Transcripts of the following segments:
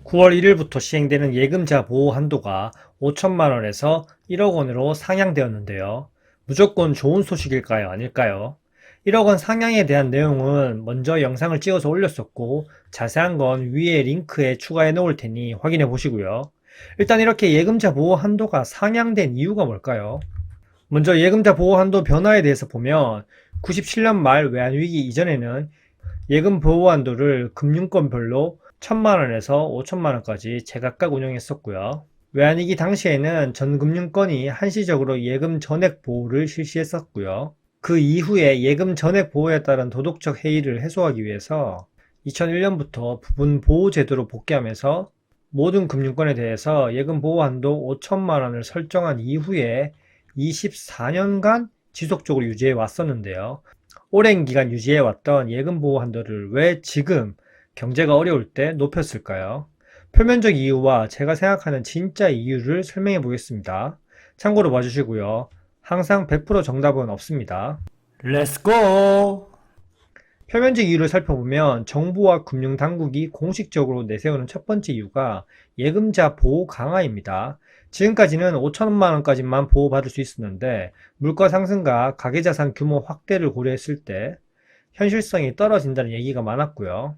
9월 1일부터 시행되는 예금자 보호 한도가 5천만 원에서 1억 원으로 상향되었는데요. 무조건 좋은 소식일까요? 아닐까요? 1억 원 상향에 대한 내용은 먼저 영상을 찍어서 올렸었고, 자세한 건 위에 링크에 추가해 놓을 테니 확인해 보시고요. 일단 이렇게 예금자 보호 한도가 상향된 이유가 뭘까요? 먼저 예금자 보호 한도 변화에 대해서 보면 97년 말 외환위기 이전에는 예금 보호 한도를 금융권별로 1천만 원에서 5천만 원까지 제각각 운영했었고요. 외환위기 당시에는 전 금융권이 한시적으로 예금 전액 보호를 실시했었고요. 그 이후에 예금 전액 보호에 따른 도덕적 해이를 해소하기 위해서 2001년부터 부분 보호 제도로 복귀하면서 모든 금융권에 대해서 예금 보호 한도 5천만 원을 설정한 이후에 24년간 지속적으로 유지해 왔었는데요. 오랜 기간 유지해 왔던 예금 보호 한도를 왜 지금 경제가 어려울 때 높였을까요? 표면적 이유와 제가 생각하는 진짜 이유를 설명해 보겠습니다. 참고로 봐주시고요. 항상 100% 정답은 없습니다. 렛츠고! 표면적 이유를 살펴보면 정부와 금융당국이 공식적으로 내세우는 첫 번째 이유가 예금자 보호 강화입니다. 지금까지는 5천만 원까지만 보호받을 수 있었는데 물가 상승과 가계자산 규모 확대를 고려했을 때 현실성이 떨어진다는 얘기가 많았고요.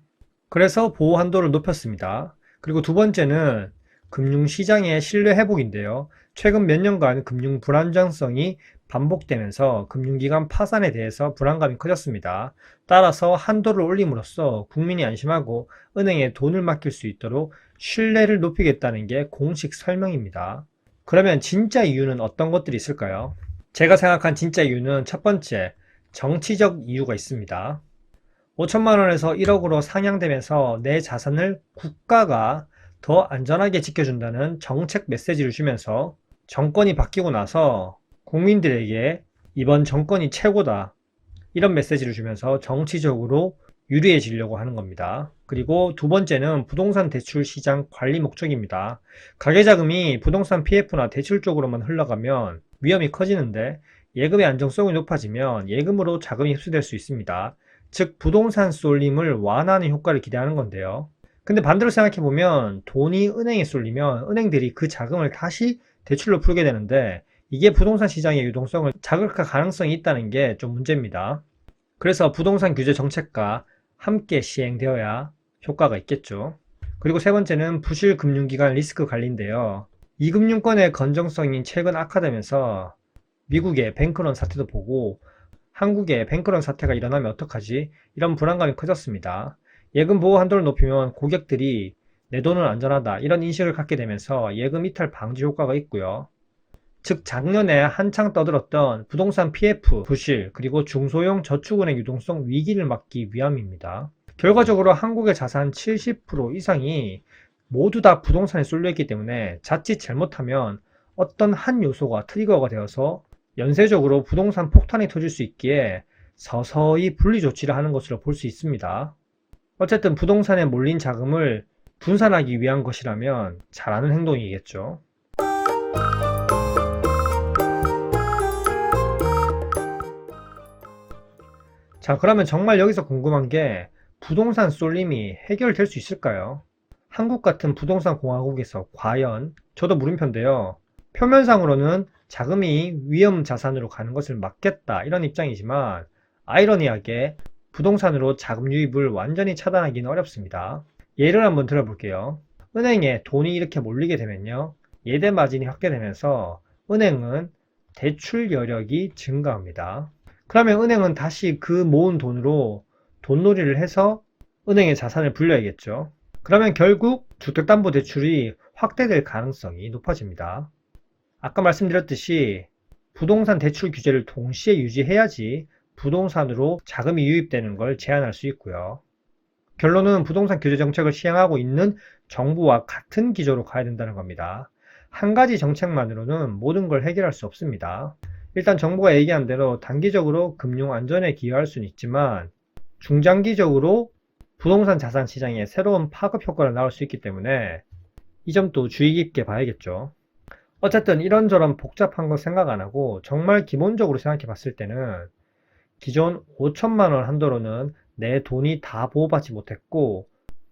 그래서 보호 한도를 높였습니다. 그리고 두 번째는 금융시장의 신뢰 회복인데요. 최근 몇 년간 금융 불안정성이 반복되면서 금융기관 파산에 대해서 불안감이 커졌습니다. 따라서 한도를 올림으로써 국민이 안심하고 은행에 돈을 맡길 수 있도록 신뢰를 높이겠다는 게 공식 설명입니다. 그러면 진짜 이유는 어떤 것들이 있을까요? 제가 생각한 진짜 이유는 첫 번째, 정치적 이유가 있습니다. 5천만 원에서 1억으로 상향되면서 내 자산을 국가가 더 안전하게 지켜준다는 정책 메시지를 주면서 정권이 바뀌고 나서 국민들에게 이번 정권이 최고다, 이런 메시지를 주면서 정치적으로 유리해지려고 하는 겁니다. 그리고 두 번째는 부동산 대출 시장 관리 목적입니다. 가계자금이 부동산 PF나 대출 쪽으로만 흘러가면 위험이 커지는데 예금의 안정성이 높아지면 예금으로 자금이 흡수될 수 있습니다. 즉 부동산 쏠림을 완화하는 효과를 기대하는 건데요. 근데 반대로 생각해보면 돈이 은행에 쏠리면 은행들이 그 자금을 다시 대출로 풀게 되는데 이게 부동산 시장의 유동성을 자극할 가능성이 있다는 게 좀 문제입니다. 그래서 부동산 규제 정책과 함께 시행되어야 효과가 있겠죠. 그리고 세 번째는 부실 금융기관 리스크 관리인데요. 이 금융권의 건전성이 최근 악화되면서 미국의 뱅크런 사태도 보고 한국에 뱅크런 사태가 일어나면 어떡하지? 이런 불안감이 커졌습니다. 예금 보호 한도를 높이면 고객들이 내 돈은 안전하다, 이런 인식을 갖게 되면서 예금 이탈 방지 효과가 있고요. 즉 작년에 한창 떠들었던 부동산 PF, 부실, 그리고 중소형 저축은행 유동성 위기를 막기 위함입니다. 결과적으로 한국의 자산 70% 이상이 모두 다 부동산에 쏠려있기 때문에 자칫 잘못하면 어떤 한 요소가 트리거가 되어서 연쇄적으로 부동산 폭탄이 터질 수 있기에 서서히 분리 조치를 하는 것으로 볼 수 있습니다. 어쨌든 부동산에 몰린 자금을 분산하기 위한 것이라면 잘하는 행동이겠죠. 자, 그러면 정말 여기서 궁금한 게 부동산 쏠림이 해결될 수 있을까요? 한국 같은 부동산 공화국에서 과연, 저도 물음표인데요. 표면상으로는 자금이 위험 자산으로 가는 것을 막겠다, 이런 입장이지만 아이러니하게 부동산으로 자금 유입을 완전히 차단하기는 어렵습니다. 예를 한번 들어볼게요. 은행에 돈이 이렇게 몰리게 되면요, 예대 마진이 확대되면서 은행은 대출 여력이 증가합니다. 그러면 은행은 다시 그 모은 돈으로 돈놀이를 해서 은행의 자산을 불려야겠죠. 그러면 결국 주택담보대출이 확대될 가능성이 높아집니다. 아까 말씀드렸듯이 부동산 대출 규제를 동시에 유지해야지 부동산으로 자금이 유입되는 걸 제한할 수 있고요. 결론은 부동산 규제 정책을 시행하고 있는 정부와 같은 기조로 가야 된다는 겁니다. 한 가지 정책만으로는 모든 걸 해결할 수 없습니다. 일단 정부가 얘기한 대로 단기적으로 금융 안전에 기여할 수는 있지만 중장기적으로 부동산 자산 시장에 새로운 파급 효과를 낳을 수 있기 때문에 이 점도 주의 깊게 봐야겠죠. 어쨌든 이런저런 복잡한 거 생각 안 하고 정말 기본적으로 생각해 봤을 때는 기존 5천만 원 한도로는 내 돈이 다 보호받지 못했고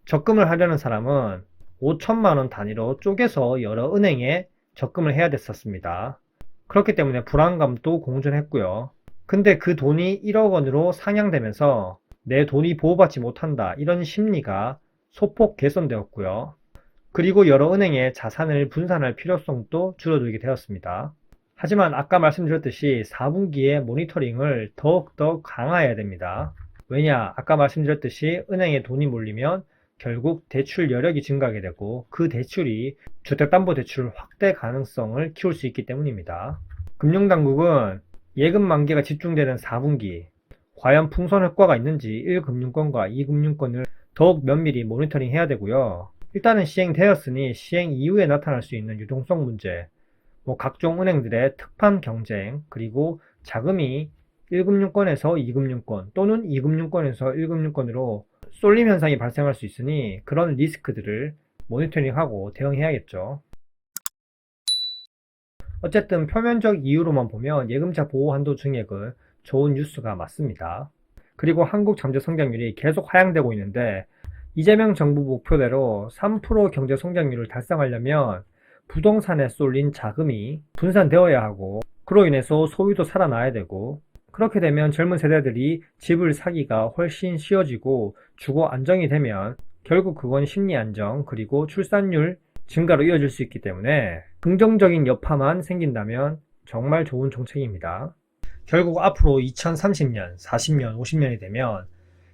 적금을 하려는 사람은 5천만 원 단위로 쪼개서 여러 은행에 적금을 해야 됐었습니다. 그렇기 때문에 불안감도 공존했고요. 근데 그 돈이 1억 원으로 상향되면서 내 돈이 보호받지 못한다 이런 심리가 소폭 개선되었고요. 그리고 여러 은행의 자산을 분산할 필요성도 줄어들게 되었습니다. 하지만 아까 말씀드렸듯이 4분기에 모니터링을 더욱더 강화해야 됩니다. 왜냐? 아까 말씀드렸듯이 은행에 돈이 몰리면 결국 대출 여력이 증가하게 되고 그 대출이 주택담보대출 확대 가능성을 키울 수 있기 때문입니다. 금융당국은 예금 만기가 집중되는 4분기 과연 풍선 효과가 있는지 1금융권과 2금융권을 더욱 면밀히 모니터링 해야 되고요. 일단은 시행되었으니 시행 이후에 나타날 수 있는 유동성 문제, 각종 은행들의 특판 경쟁, 그리고 자금이 1금융권에서 2금융권 또는 2금융권에서 1금융권으로 쏠림 현상이 발생할 수 있으니 그런 리스크들을 모니터링하고 대응해야겠죠. 어쨌든 표면적 이유로만 보면 예금자 보호 한도 증액은 좋은 뉴스가 맞습니다. 그리고 한국 잠재 성장률이 계속 하향되고 있는데 이재명 정부 목표대로 3% 경제 성장률을 달성하려면 부동산에 쏠린 자금이 분산되어야 하고 그로 인해서 소유도 살아나야 되고 그렇게 되면 젊은 세대들이 집을 사기가 훨씬 쉬워지고 주거 안정이 되면 결국 그건 심리 안정 그리고 출산율 증가로 이어질 수 있기 때문에 긍정적인 여파만 생긴다면 정말 좋은 정책입니다. 결국 앞으로 2030년, 40년, 50년이 되면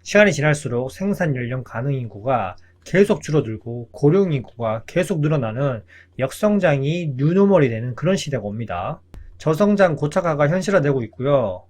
시간이 지날수록 생산 연령 가능 인구가 계속 줄어들고 고령 인구가 계속 늘어나는 역성장이 뉴노멀이 되는 그런 시대가 옵니다. 저성장 고착화가 현실화되고 있고요.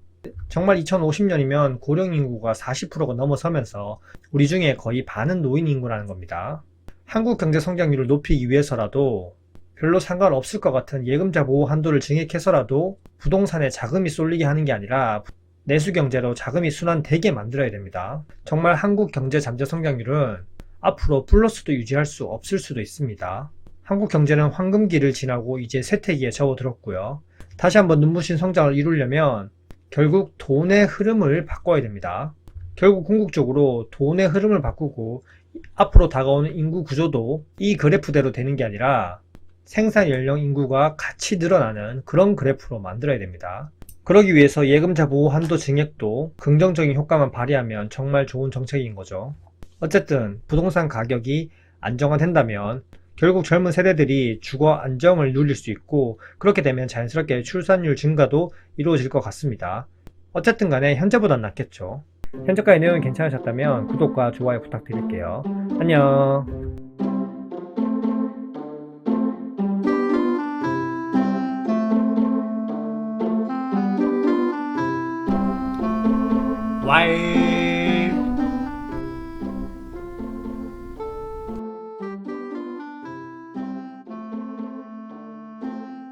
정말 2050년이면 고령 인구가 40%가 넘어서면서 우리 중에 거의 반은 노인 인구라는 겁니다. 한국 경제 성장률을 높이기 위해서라도 별로 상관없을 것 같은 예금자 보호 한도를 증액해서라도 부동산에 자금이 쏠리게 하는 게 아니라 내수 경제로 자금이 순환되게 만들어야 됩니다. 정말 한국 경제 잠재 성장률은 앞으로 플러스도 유지할 수 없을 수도 있습니다. 한국 경제는 황금기를 지나고 이제 쇠퇴기에 접어들었고요. 다시 한번 눈부신 성장을 이루려면 결국 돈의 흐름을 바꿔야 됩니다. 결국 궁극적으로 돈의 흐름을 바꾸고 앞으로 다가오는 인구 구조도 이 그래프대로 되는 게 아니라 생산 연령 인구가 같이 늘어나는 그런 그래프로 만들어야 됩니다. 그러기 위해서 예금자 보호 한도 증액도 긍정적인 효과만 발휘하면 정말 좋은 정책인 거죠. 어쨌든 부동산 가격이 안정화된다면 결국 젊은 세대들이 주거 안정을 누릴 수 있고 그렇게 되면 자연스럽게 출산율 증가도 이루어질 것 같습니다. 어쨌든 간에 현재보단 낫겠죠. 현재까지 내용이 괜찮으셨다면 구독과 좋아요 부탁드릴게요. 안녕. 와이